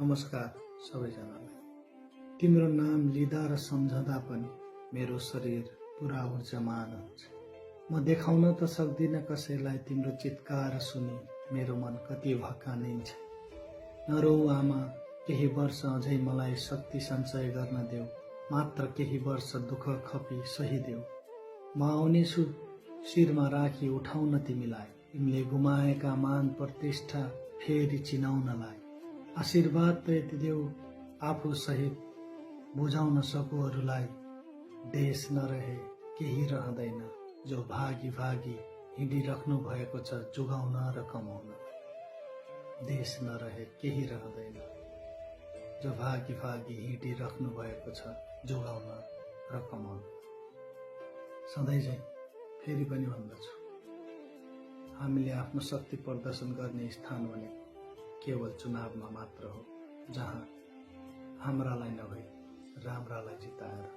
नमस्कार सबैजनालाई। तिम्रो नाम लिँदा र सम्झँदा पनि मेरो शरीर पुरा ऊर्जामान हुन्छ। म देखाउन त सक्दिनँ कसैलाई तिम्रो चित्कार सुनि मेरो मन कति भक्कानिन्छ। नरौ आमा, केही वर्ष अझै मलाई शक्ति सञ्चय गर्न देऊ। मात्र केही वर्ष दुःख खपी सहिदेऊ। म आउनेछु शिरमा राखी उठाउन तिमीलाई, तिमीले गुमाएका मान प्रतिष्ठा फेरि चिनाउनलाई। आशीर्वाद त यति देऊ आफू सहित बुझाउन सकु अरूलाई। देश नरहे केही रहँदैन, जो भागी भागी हिँडिराख्नु भएको छ जोगाउन र कमाउन। देश नरहे केही रहँदैन, जो भागी भागी हिँडिराख्नु भएको छ जोगाउन र कमाउन। सधैँ चाहिँ फेरि पनि भन्दछु, हामीले आफ्नो शक्ति प्रदर्शन गर्ने स्थान भनेको केवल चुनावमा मात्र हो, जहाँ हाम्रालाई नभई राम्रालाई जिताएर